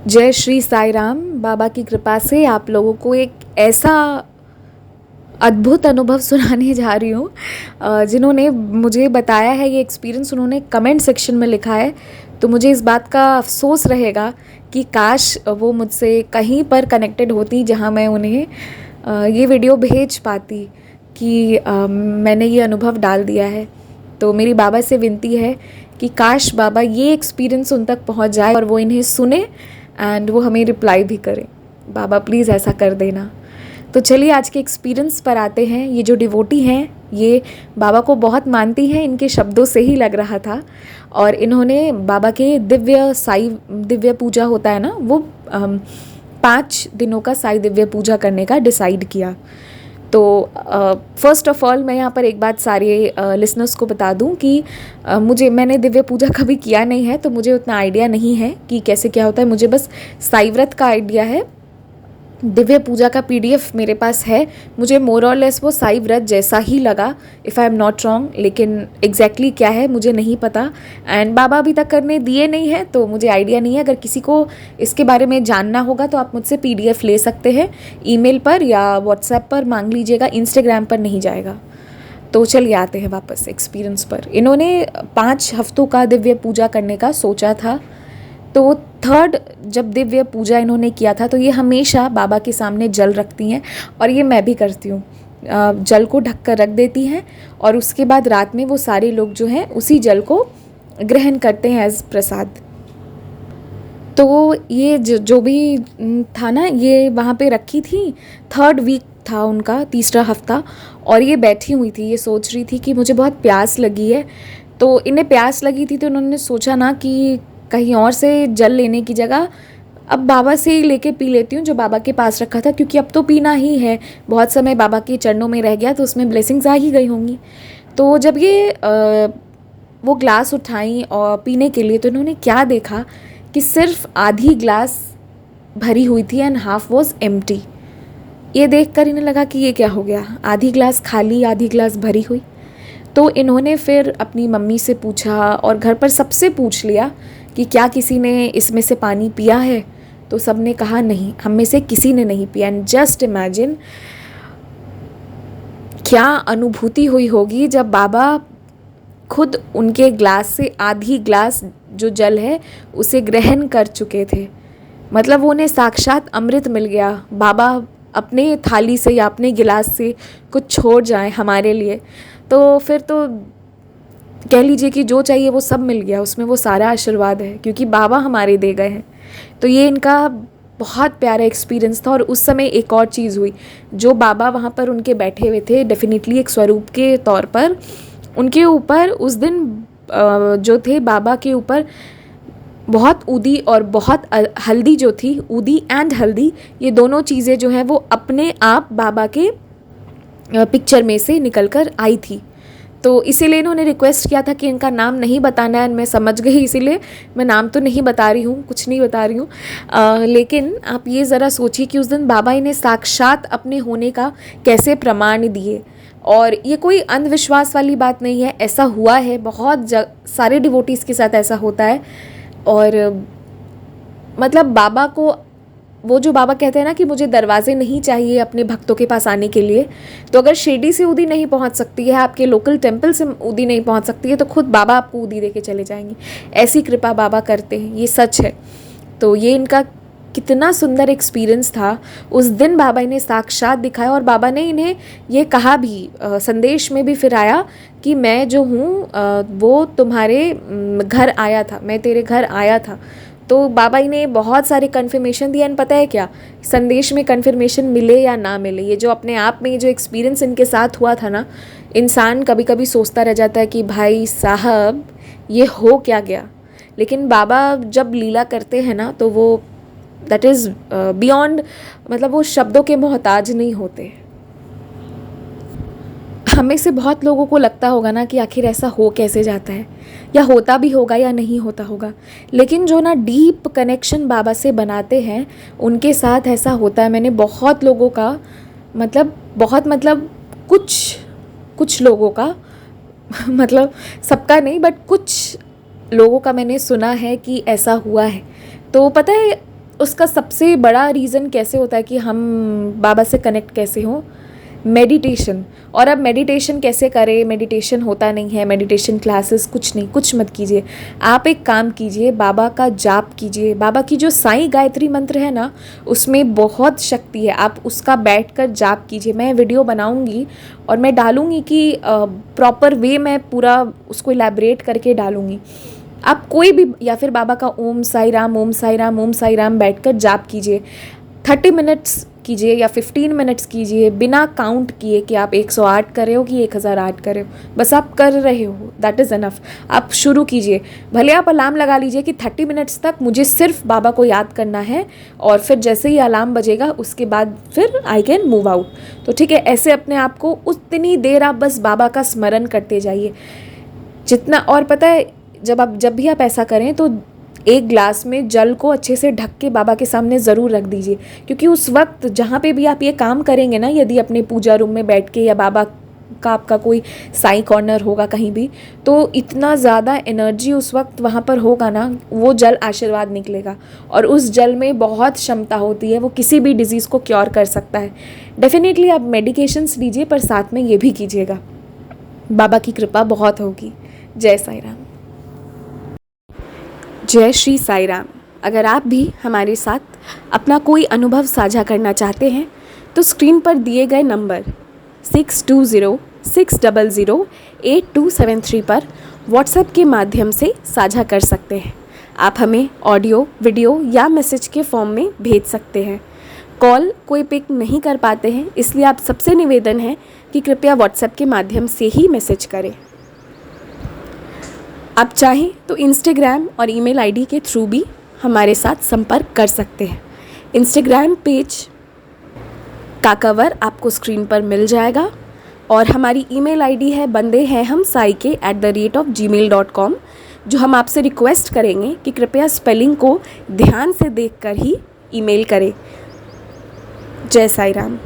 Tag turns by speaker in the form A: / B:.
A: जय श्री साई राम। बाबा की कृपा से आप लोगों को एक ऐसा अद्भुत अनुभव सुनाने जा रही हूँ। जिन्होंने मुझे बताया है ये एक्सपीरियंस, उन्होंने कमेंट सेक्शन में लिखा है। तो मुझे इस बात का अफसोस रहेगा कि काश वो मुझसे कहीं पर कनेक्टेड होती जहाँ मैं उन्हें ये वीडियो भेज पाती कि मैंने ये अनुभव डाल दिया है। तो मेरी बाबा से विनती है कि काश बाबा ये एक्सपीरियंस उन तक पहुँच जाए और वो इन्हें सुने एंड वो हमें रिप्लाई भी करे। बाबा प्लीज़ ऐसा कर देना। तो चलिए आज के एक्सपीरियंस पर आते हैं। ये जो डिवोटी हैं ये बाबा को बहुत मानती हैं, इनके शब्दों से ही लग रहा था। और इन्होंने बाबा के दिव्य पूजा होता है ना, वो 5 दिनों का साई दिव्य पूजा करने का डिसाइड किया। तो फर्स्ट ऑफ ऑल मैं यहाँ पर एक बात सारे लिसनर्स को बता दूँ कि मैंने दिव्य पूजा कभी किया नहीं है, तो मुझे उतना आइडिया नहीं है कि कैसे क्या होता है। मुझे बस साई व्रत का आइडिया है। दिव्य पूजा का पीडीएफ मेरे पास है। मुझे मोर और लेस वो साई व्रत जैसा ही लगा, if I am not wrong, लेकिन एग्जैक्टली क्या है मुझे नहीं पता। एंड बाबा अभी तक करने दिए नहीं है तो मुझे आइडिया नहीं है। अगर किसी को इसके बारे में जानना होगा तो आप मुझसे पीडीएफ ले सकते हैं, ईमेल पर या व्हाट्सएप पर मांग लीजिएगा, इंस्टाग्राम पर नहीं जाएगा। तो चलिए आते हैं वापस एक्सपीरियंस पर। इन्होंने 5 हफ्तों का दिव्य पूजा करने का सोचा था। तो थर्ड जब दिव्य पूजा इन्होंने किया था तो ये हमेशा बाबा के सामने जल रखती हैं, और ये मैं भी करती हूँ। जल को ढक कर रख देती हैं और उसके बाद रात में वो सारे लोग जो हैं उसी जल को ग्रहण करते हैं एज प्रसाद। तो ये जो भी था ना, ये वहाँ पे रखी थी। 3rd वीक था उनका, 3रा हफ्ता, और ये बैठी हुई थी। ये सोच रही थी कि मुझे बहुत प्यास लगी है। तो इन्हें प्यास लगी थी तो उन्होंने सोचा ना कि कहीं और से जल लेने की जगह अब बाबा से ही लेके पी लेती हूँ जो बाबा के पास रखा था, क्योंकि अब तो पीना ही है। बहुत समय बाबा के चरणों में रह गया तो उसमें ब्लेसिंग्स आ ही गई होंगी। तो जब ये वो ग्लास उठाई और पीने के लिए, तो इन्होंने क्या देखा कि सिर्फ आधी ग्लास भरी हुई थी एंड हाफ वॉज एम्प्टी। ये देखकर इन्हें लगा कि ये क्या हो गया, आधी ग्लास खाली आधी ग्लास भरी हुई। तो इन्होंने फिर अपनी मम्मी से पूछा और घर पर सबसे पूछ लिया कि क्या किसी ने इसमें से पानी पिया है। तो सब ने कहा नहीं, हम में से किसी ने नहीं पिया। एंड जस्ट इमेजिन क्या अनुभूति हुई होगी जब बाबा खुद उनके ग्लास से आधी ग्लास जो जल है उसे ग्रहण कर चुके थे। मतलब उन्हें साक्षात अमृत मिल गया। बाबा अपने थाली से या अपने गिलास से कुछ छोड़ जाएं हमारे लिए, तो फिर तो कह लीजिए कि जो चाहिए वो सब मिल गया। उसमें वो सारा आशीर्वाद है क्योंकि बाबा हमारे दे गए हैं। तो ये इनका बहुत प्यारा एक्सपीरियंस था। और उस समय एक और चीज़ हुई, जो बाबा वहाँ पर उनके बैठे हुए थे, डेफिनेटली एक स्वरूप के तौर पर उनके ऊपर उस दिन जो थे बाबा के ऊपर बहुत ऊदी और बहुत हल्दी जो थी, ऊदी एंड हल्दी, ये दोनों चीज़ें जो हैं वो अपने आप बाबा के पिक्चर में से निकल कर आई थी। तो इसीलिए इन्होंने रिक्वेस्ट किया था कि इनका नाम नहीं बताना है। मैं समझ गई, इसीलिए मैं नाम तो नहीं बता रही हूँ, कुछ नहीं बता रही हूँ। लेकिन आप ये ज़रा सोचिए कि उस दिन बाबा इन्हें साक्षात अपने होने का कैसे प्रमाण दिए। और ये कोई अंधविश्वास वाली बात नहीं है, ऐसा हुआ है। बहुत सारे डिवोटीज़ के साथ ऐसा होता है। और मतलब बाबा को, वो जो बाबा कहते हैं ना कि मुझे दरवाजे नहीं चाहिए अपने भक्तों के पास आने के लिए, तो अगर शिरडी से ऊदी नहीं पहुंच सकती है, आपके लोकल टेंपल से ऊदी नहीं पहुंच सकती है, तो खुद बाबा आपको ऊदी दे के चले जाएंगे। ऐसी कृपा बाबा करते हैं, ये सच है। तो ये इनका कितना सुंदर एक्सपीरियंस था। उस दिन बाबा इन्हें साक्षात दिखाया और बाबा ने इन्हें ये कहा भी, संदेश में भी फिर आया कि मैं जो हूँ वो तुम्हारे घर आया था, मैं तेरे घर आया था। तो बाबा इन्हें बहुत सारे कन्फर्मेशन दिया। पता है क्या, संदेश में कन्फर्मेशन मिले या ना मिले, ये जो अपने आप में जो एक्सपीरियंस इनके साथ हुआ था ना, इंसान कभी कभी सोचता रह जाता है कि भाई साहब ये हो क्या गया। लेकिन बाबा जब लीला करते हैं ना तो वो दैट इज़ बियॉन्ड, मतलब वो शब्दों के मोहताज नहीं होते। हमें से बहुत लोगों को लगता होगा ना कि आखिर ऐसा हो कैसे जाता है, या होता भी होगा या नहीं होता होगा। लेकिन जो ना डीप कनेक्शन बाबा से बनाते हैं उनके साथ ऐसा होता है। मैंने बहुत लोगों का मतलब कुछ लोगों का मतलब सबका नहीं बट कुछ लोगों का मैंने सुना है कि ऐसा हुआ है। तो पता है उसका सबसे बड़ा रीज़न कैसे होता है कि हम बाबा से कनेक्ट कैसे हों? मेडिटेशन। और अब मेडिटेशन कैसे करें? मेडिटेशन होता नहीं है, मेडिटेशन क्लासेस कुछ नहीं, कुछ मत कीजिए। आप एक काम कीजिए, बाबा का जाप कीजिए। बाबा की जो साईं गायत्री मंत्र है ना, उसमें बहुत शक्ति है, आप उसका बैठकर जाप कीजिए। मैं वीडियो बनाऊंगी और मैं डालूंगी कि प्रॉपर वे में पूरा उसको इलैबोरेट करके डालूंगी। आप कोई भी, या फिर बाबा का ओम साई राम, ओम साई राम, ओम साई राम बैठकर जाप कीजिए। 30 मिनट्स कीजिए या 15 मिनट्स कीजिए, बिना काउंट किए कि आप 108 कर रहे हो कि 1008 कर रहे हो, बस आप कर रहे हो, दैट इज़ इनफ। आप शुरू कीजिए, भले आप अलार्म लगा लीजिए कि 30 मिनट्स तक मुझे सिर्फ बाबा को याद करना है, और फिर जैसे ही अलार्म बजेगा उसके बाद फिर आई कैन मूव आउट। तो ठीक है, ऐसे अपने आप को उतनी देर आप बस बाबा का स्मरण करते जाइए जितना। और पता है, जब भी आप ऐसा करें तो एक ग्लास में जल को अच्छे से ढक के बाबा के सामने ज़रूर रख दीजिए, क्योंकि उस वक्त जहाँ पे भी आप ये काम करेंगे ना, यदि अपने पूजा रूम में बैठ के या बाबा का आपका कोई साई कॉर्नर होगा कहीं भी, तो इतना ज़्यादा एनर्जी उस वक्त वहाँ पर होगा ना, वो जल आशीर्वाद निकलेगा। और उस जल में बहुत क्षमता होती है, वो किसी भी डिज़ीज़ को क्योर कर सकता है। डेफिनेटली आप मेडिकेशंस लीजिए, पर साथ में ये भी कीजिएगा, बाबा की कृपा बहुत होगी। जय साई राम। जय श्री साई राम। अगर आप भी हमारे साथ अपना कोई अनुभव साझा करना चाहते हैं तो स्क्रीन पर दिए गए नंबर 6206008273 पर व्हाट्सएप के माध्यम से साझा कर सकते हैं। आप हमें ऑडियो, वीडियो या मैसेज के फॉर्म में भेज सकते हैं। कॉल कोई पिक नहीं कर पाते हैं, इसलिए आप सबसे निवेदन है कि कृपया व्हाट्सएप के माध्यम से ही मैसेज करें। आप चाहें तो इंस्टाग्राम और ईमेल आईडी के थ्रू भी हमारे साथ संपर्क कर सकते हैं। इंस्टाग्राम पेज का कवर आपको स्क्रीन पर मिल जाएगा, और हमारी ईमेल आईडी है bandehehumsai@gmail.com, जो हम आपसे रिक्वेस्ट करेंगे कि कृपया स्पेलिंग को ध्यान से देखकर ही ईमेल करें। जय साई राम।